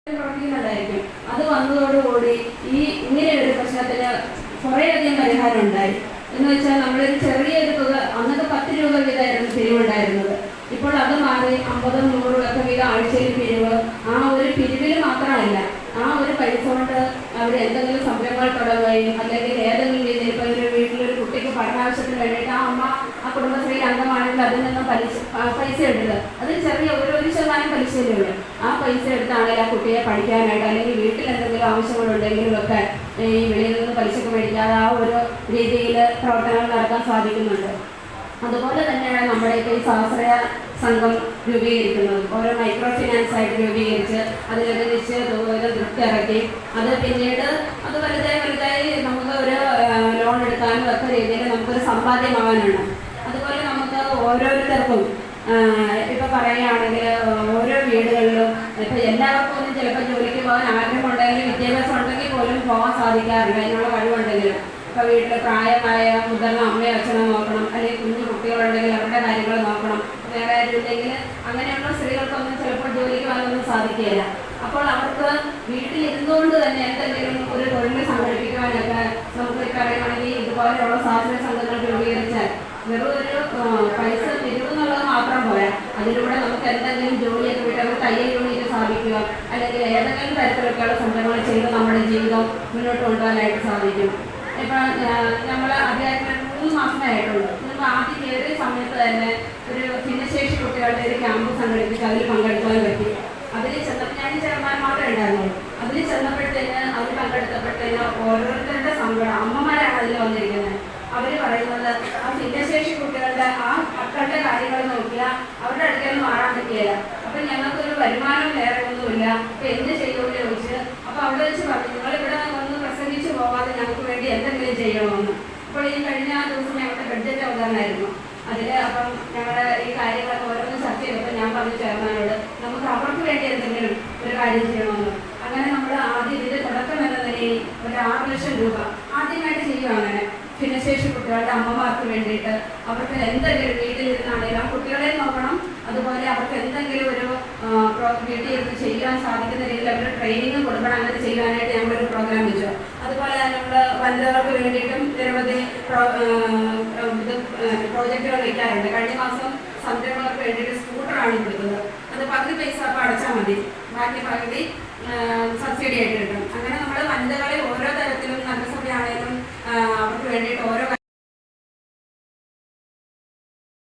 പ്രവർത്തിക്കുന്നുണ്ടായിരിക്കും. അത് വന്നതോടുകൂടി ഈ ഇങ്ങനെ ഒരു പ്രശ്നത്തിന് കുറേയധികം പരിഹാരം ഉണ്ടായി. എന്ന് വെച്ചാൽ നമ്മളൊരു ചെറിയൊരു തുക, അന്നൊക്കെ 10 രൂപ വീതമായിരുന്നു പിരിവുണ്ടായിരുന്നത്. ഇപ്പോൾ അത് മാറി 50, 100 ഒക്കെ വീതം ആഴ്ചയിൽ പിരിവ്. ആ ഒരു പിരിവിൽ മാത്രമല്ല, ആ ഒരു പൈസ കൊണ്ട് അവർ എന്തെങ്കിലും സംരംഭങ്ങൾ തുടങ്ങുകയും അല്ലെങ്കിൽ ഏതെങ്കിലും രീതിയിൽ ഇപ്പോൾ ഒരു വീട്ടിലൊരു കുട്ടിക്ക് പഠനാവശ്യത്തിന് വേണ്ടിയിട്ട് ആ അമ്മ ആ കുടുംബശ്രീയിൽ അംഗമാണെങ്കിൽ അതിൽ നിന്നും പൈസ എടുക്കുക. അത് ചെറിയ ഒരു 1% പലിശയല്ലേ ഉള്ളൂ. ആ പൈസ എടുത്താണെങ്കിൽ ആ കുട്ടിയെ പഠിക്കാനായിട്ട് അല്ലെങ്കിൽ വീട്ടിൽ എന്തെങ്കിലും ആവശ്യങ്ങളുണ്ടെങ്കിലും ഒക്കെ ഈ വെളിയിൽ നിന്ന് പലിശക്ക് മേടിക്കാതെ ആ ഒരു രീതിയിൽ പ്രവർത്തനങ്ങൾ നടത്താൻ സാധിക്കുന്നുണ്ട്. അതുപോലെ തന്നെയാണ് നമ്മുടെ ഇപ്പോൾ ഈ സ്വാശ്രയ സംഘം രൂപീകരിക്കുന്നത്. ഓരോ മൈക്രോ ഫിനാൻസ് ആയിട്ട് രൂപീകരിച്ച് അതിലൊരു നിശ്ചയ തുക തൃപ്തി ഇറക്കി അത് പിന്നീട് അത് വലുതായി നമുക്ക് ഒരു ലോൺ എടുക്കാനും ഒക്കെ രീതിയിൽ നമുക്കൊരു സമ്പാദ്യമാകാനുണ്ട്. അതുപോലെ നമുക്ക് ഓരോരുത്തർക്കും ഇപ്പോൾ പറയുകയാണെങ്കിൽ ഓരോ വീടുകളിലും ഇപ്പോൾ എല്ലാവർക്കും ഒന്നും ചിലപ്പോൾ ജോലിക്ക് പോകാൻ ആഗ്രഹമുണ്ടെങ്കിലും വിദ്യാഭ്യാസം ഉണ്ടെങ്കിൽ പോലും പോകാൻ സാധിക്കാറില്ല. അതിനുള്ള കഴിവുണ്ടെങ്കിലും ഇപ്പോൾ വീട്ടിൽ പ്രായമായ മുതിർന്ന അമ്മയോ അച്ഛനോ നോക്കണം, അല്ലെങ്കിൽ കുഞ്ഞു കുട്ടികളുണ്ടെങ്കിൽ അവരുടെ കാര്യങ്ങൾ നോക്കണം, വേറെ ആരും ഇല്ലെങ്കിൽ അങ്ങനെയുള്ള സ്ത്രീകൾക്കൊന്നും ചിലപ്പോൾ ജോലിക്ക് പോകാനൊന്നും സാധിക്കുകയില്ല. അപ്പോൾ അവർക്ക് വീട്ടിലിരുന്നുകൊണ്ട് തന്നെ എന്തെങ്കിലും ഒരു തൊഴിൽ സംഘടിപ്പിക്കുവാനൊക്കെ നമുക്ക് പറയുകയാണെങ്കിൽ ഇതുപോലെയുള്ള സ്വാശ്രയ സംഘങ്ങൾ രൂപീകരിച്ചാൽ വെറും ഒരു പൈസ പിരിവെന്നുള്ളത് മാത്രം പോരാ. അതിലൂടെ നമുക്ക് എന്തെങ്കിലും ജോലിയൊക്കെ വിട്ട് അവർ തയ്യൽ യൂണിറ്റ് സ്ഥാപിക്കുക അല്ലെങ്കിൽ ഏതെങ്കിലും തരത്തിലൊക്കെയുള്ള സംരംഭങ്ങൾ ചെയ്ത് നമ്മുടെ ജീവിതം മുന്നോട്ട് കൊണ്ടുപോകാനായിട്ട് സാധിക്കും. ഇപ്പം നമ്മൾ അധികാരത്തിന് 3 മാസമേ ആയിട്ടുള്ളൂ. നമ്മൾ ആദ്യം കയറിയ സമയത്ത് തന്നെ ഒരു ഭിന്നശേഷി കുട്ടികളുടെ ഒരു ക്യാമ്പ് സംഘടിപ്പിച്ച് അതിൽ പങ്കെടുക്കാൻ പറ്റി. അതിൽ ചെന്നപ്പോൾ ഞാൻ ചെറുമാൻ മാത്രമേ ഉണ്ടായിരുന്നുള്ളൂ. അതിൽ ചെന്നപ്പോഴത്തേന് അതിൽ പങ്കെടുത്തപ്പോഴത്തേന് ഓരോരുത്തരുടെ സങ്കടം, അമ്മമാരാണ് അതിൽ വന്നിരിക്കുന്നത്. അവർ പറയുന്നത് ആ ഭിന്നശേഷി കുട്ടികളുടെ ആ മക്കളുടെ കാര്യങ്ങൾ നോക്കിയാൽ അവരുടെ അടുക്കൽ മാറാൻ പറ്റിയില്ല. അപ്പം ഞങ്ങൾക്കൊരു വരുമാനം വേറെ ഒന്നുമില്ല, അപ്പം എന്ത് ചെയ്യുമെന്ന് ചോദിച്ച് അപ്പോൾ അവിടെ വെച്ച് പറഞ്ഞു, നിങ്ങളിവിടെ വന്ന് പ്രസംഗിച്ച് പോകാതെ ഞങ്ങൾക്ക് വേണ്ടി എന്തെങ്കിലും ചെയ്യണമെന്ന്. അപ്പോൾ ഈ കഴിഞ്ഞ ദിവസം ഞങ്ങളുടെ ബഡ്ജറ്റ് അവതരണമായിരുന്നു. അതിൽ അപ്പം ഞങ്ങളുടെ ഈ കാര്യങ്ങളൊക്കെ ഓരോന്ന് ചർച്ച ചെയ്തപ്പോൾ ഞാൻ പറഞ്ഞു ചെയർമാനോട് നമുക്ക് അവർക്ക് വേണ്ടി എന്തെങ്കിലും ഒരു കാര്യം ചെയ്യണമെന്ന്. അങ്ങനെ നമ്മൾ ആദ്യം ഇതിൻ്റെ തുടക്കം എന്ന നിലയിൽ ഒരു 6 ലക്ഷം രൂപ ആദ്യമായിട്ട് ചെയ്യുവാണ്. അങ്ങനെ ഭിന്നശേഷി കുട്ടികളുടെ അമ്മമാർക്ക് വേണ്ടിയിട്ട് അവർക്ക് എന്തെങ്കിലും വീട്ടിലിരുന്നാണെങ്കിലും ആ കുട്ടികളെ നോക്കണം, അതുപോലെ അവർക്ക് എന്തെങ്കിലും ഒരു വീട്ടിൽ ഇരുന്ന് ചെയ്യാൻ സാധിക്കുന്ന രീതിയിൽ അവർ ട്രെയിനിങ് കൊടുക്കണം. അങ്ങനെ ചെയ്യാനായിട്ട് ഞങ്ങളൊരു പ്രോഗ്രാം വെച്ചു. അതുപോലെ തന്നെ നമ്മൾ വനിതകൾക്ക് വേണ്ടിയിട്ടും നിരവധി പ്രോജക്റ്റുകൾ വയ്ക്കാറുണ്ട്. കഴിഞ്ഞ മാസം സംരംഭങ്ങൾക്ക് വേണ്ടിയിട്ട് സ്കൂട്ടറാണ് കൊടുത്തത്. അത് പകുതി പൈസ അപ്പോൾ അടച്ചാൽ മതി, ബാക്കി പകുതി സബ്സിഡി ആയിട്ട് കിട്ടും. അങ്ങനെ നമ്മൾ വനിതകളെ ഓരോ തരത്തിലും നഗരസഭയാണെങ്കിലും അവർക്ക് വേണ്ടിയിട്ട് ഓരോ